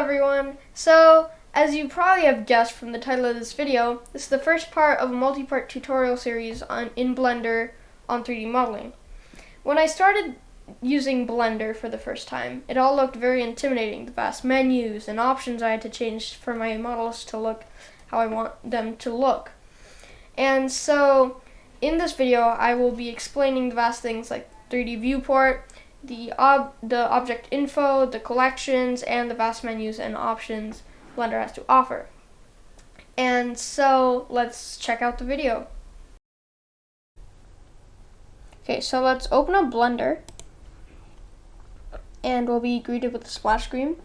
everyone. So, as you probably have guessed from the title of this video, this is the first part of a multi-part tutorial series in Blender on 3D modeling. When I started using Blender for the first time, it all looked very intimidating. The vast menus and options I had to change for my models to look how I want them to look. And so, in this video, I will be explaining the vast things like 3D Viewport, the object info, the collections, and the vast menus and options Blender has to offer. And so let's check out the video. Okay, so let's open up Blender, and we'll be greeted with the splash screen.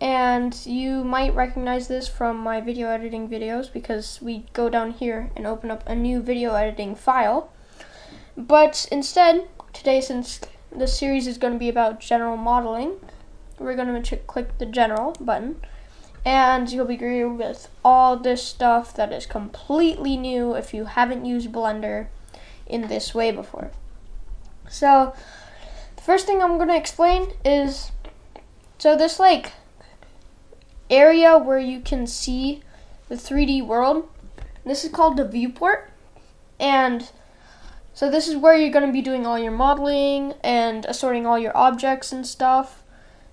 And you might recognize this from my video editing videos because we go down here and open up a new video editing file. But instead, today, since this series is going to be about general modeling, we're going to click the general button, and you'll be greeted with all this stuff that is completely new if you haven't used Blender in this way before. So the first thing I'm going to explain is, so this like area where you can see the 3D world, this is called the viewport. And so this is where you're going to be doing all your modeling and assorting all your objects and stuff.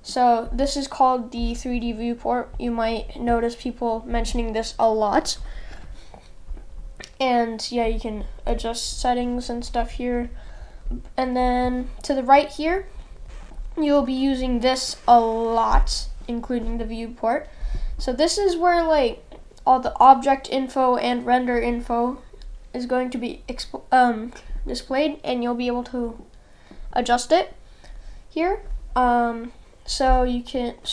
So this is called the 3D viewport. You might notice people mentioning this a lot. And yeah, you can adjust settings and stuff here. And then to the right here, you'll be using this a lot, including the viewport. So this is where like all the object info and render info is going to be displayed, and you'll be able to adjust it here. So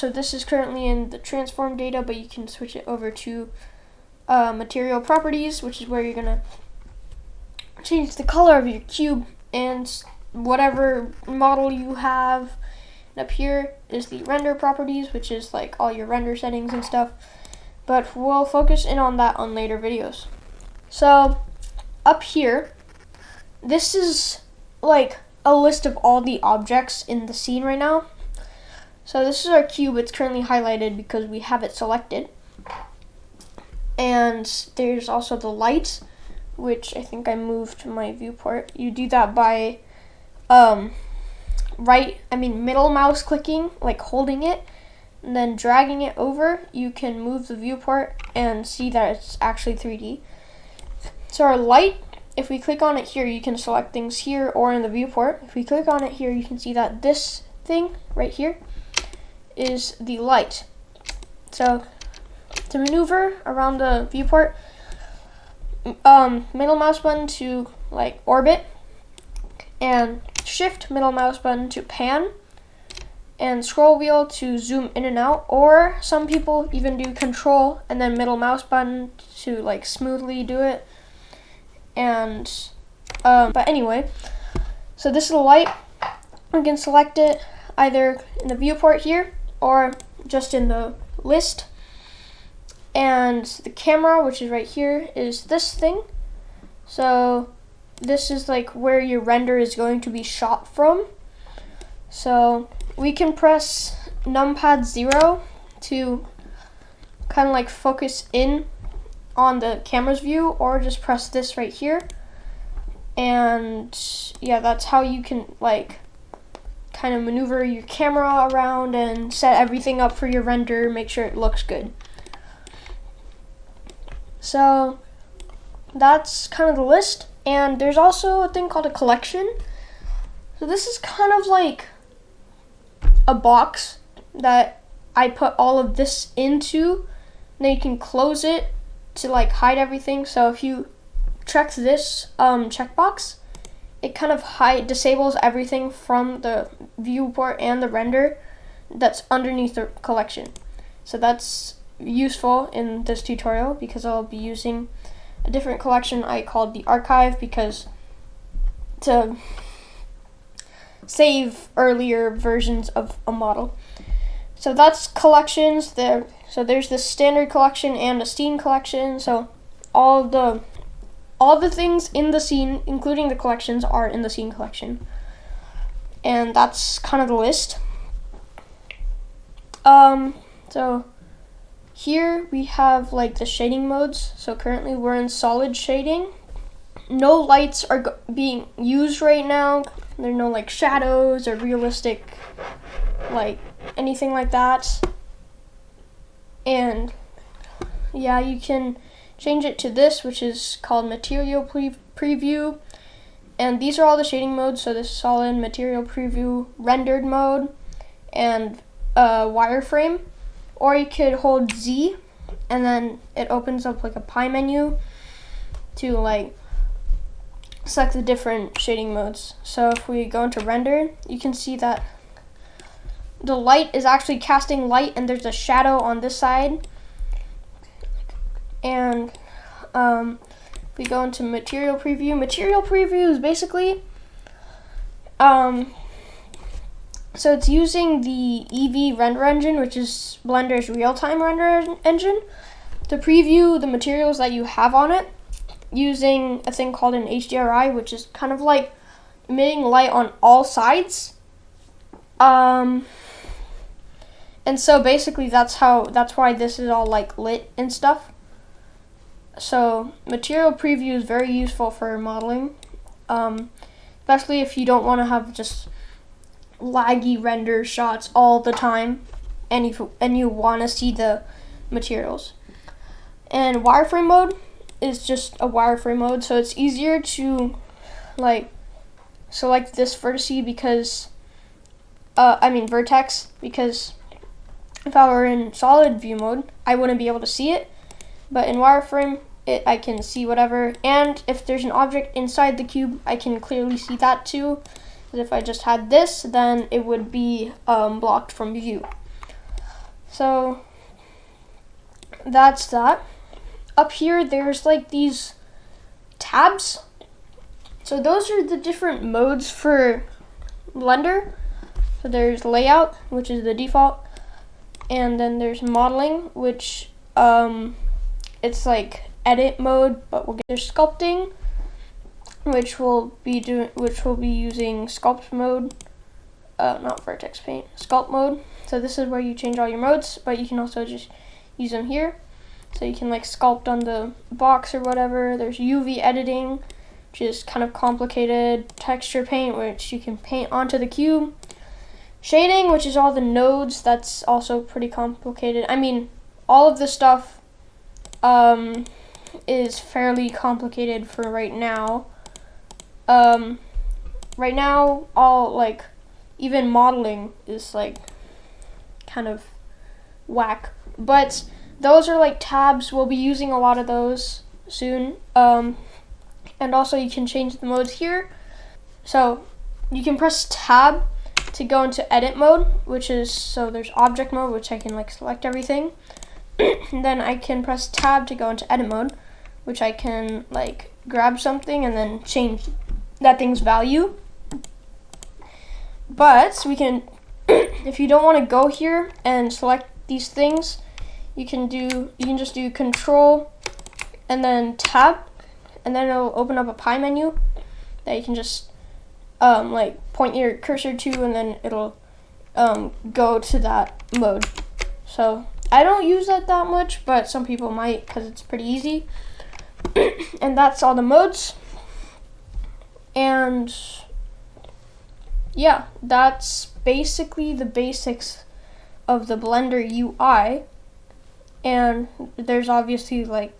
this is currently in the transform data, but you can switch it over to material properties, which is where you're gonna change the color of your cube and whatever model you have. And up here is the render properties, which is like all your render settings and stuff, but we'll focus in on that on later videos. So up here, this is like a list of all the objects in the scene right now. So this is our cube. It's currently highlighted because we have it selected. And there's also the light, which I think I moved to my viewport. You do that by middle mouse clicking, like holding it, and then dragging it over. You can move the viewport and see that it's actually 3D. So our light, if we click on it here, you can select things here or in the viewport. If we click on it here, you can see that this thing right here is the light. So to maneuver around the viewport, middle mouse button to like orbit, and shift middle mouse button to pan, and scroll wheel to zoom in and out, or some people even do control and then middle mouse button to like smoothly do it. And but anyway, so this is the light. We can select it either in the viewport here or just in the list. And the camera, which is right here, is this thing. So this is like where your render is going to be shot from. So we can press numpad 0 to kind of like focus in on the camera's view, or just press this right here. And yeah, that's how you can like kind of maneuver your camera around and set everything up for your render, make sure it looks good. So that's kind of the list. And there's also a thing called a collection. So this is kind of like a box that I put all of this into. Then you can close it to like hide everything. So if you check this checkbox, it kind of disables everything from the viewport and the render that's underneath the collection. So that's useful in this tutorial because I'll be using a different collection I called the archive, because to save earlier versions of a model. So that's collections there. So there's the standard collection and a scene collection. So all the things in the scene, including the collections, are in the scene collection. And that's kind of the list. So here we have like the shading modes. So currently we're in solid shading. No lights are being used right now. There are no like shadows or realistic like anything like that. And yeah, you can change it to this, which is called material preview. And these are all the shading modes. So this is solid, material preview, rendered mode, and wireframe. Or you could hold Z and then it opens up like a pie menu to like select the different shading modes. So if we go into render, you can see that the light is actually casting light and there's a shadow on this side. And we go into material preview. Material preview is basically so it's using the Eevee render engine, which is Blender's real-time render engine, to preview the materials that you have on it using a thing called an HDRI, which is kind of like emitting light on all sides. And so basically that's why this is all like lit and stuff. So material preview is very useful for modeling, especially if you don't want to have just laggy render shots all the time and you want to see the materials. And wireframe mode is just a wireframe mode, so it's easier to like select this vertex because vertex, because if I were in solid view mode I wouldn't be able to see it, but in wireframe I can see whatever, and if there's an object inside the cube I can clearly see that too. If I just had this, then it would be blocked from view. So that's that. Up here there's like these tabs. So those are the different modes for Blender. So there's layout, which is the default, and then there's modeling, which it's like edit mode, but we'll get there's sculpting, which will be using sculpt mode, not vertex paint, sculpt mode. So this is where you change all your modes, but you can also just use them here. So you can like sculpt on the box or whatever. There's UV editing, which is kind of complicated. Texture paint, which you can paint onto the cube. Shading, which is all the nodes. That's also pretty complicated. I mean, all of this stuff is fairly complicated for right now. Right now, all like even modeling is like kind of whack, but those are like tabs. We'll be using a lot of those soon. And also you can change the modes here. So you can press tab to go into edit mode, which is, so there's object mode, which I can like select everything. And then I can press tab to go into edit mode, which I can like grab something and then change that thing's value. But we can, if you don't want to go here and select these things, you can just do control and then tab, and then it'll open up a pie menu that you can just like point your cursor to, and then it'll go to that mode. So I don't use that much, but some people might because it's pretty easy. And that's all the modes. And yeah, that's basically the basics of the Blender UI. And there's obviously like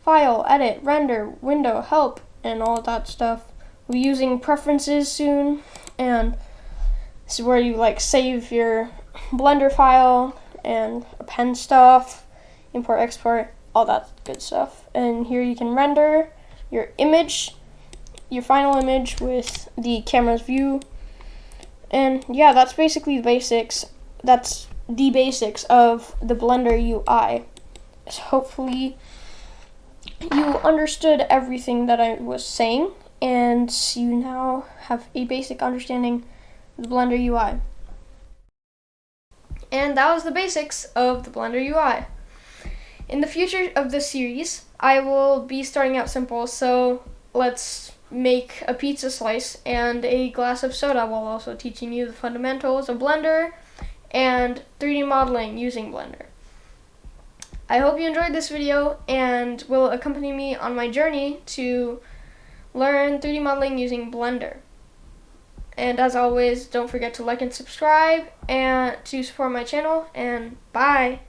file, edit, render, window, help, and all that stuff. We'll be using preferences soon, and this is where you like save your Blender file and append stuff, import, export, all that good stuff. And here you can render your image, your final image with the camera's view. And yeah, that's basically the basics. That's the basics of the Blender UI. So hopefully you understood everything that I was saying, and you now have a basic understanding of the Blender UI. And that was the basics of the Blender UI. In the future of this series, I will be starting out simple, so let's make a pizza slice and a glass of soda, while also teaching you the fundamentals of Blender and 3D modeling using Blender. I hope you enjoyed this video and will accompany me on my journey to learn 3D modeling using Blender. And as always, don't forget to like and subscribe and to support my channel, and bye!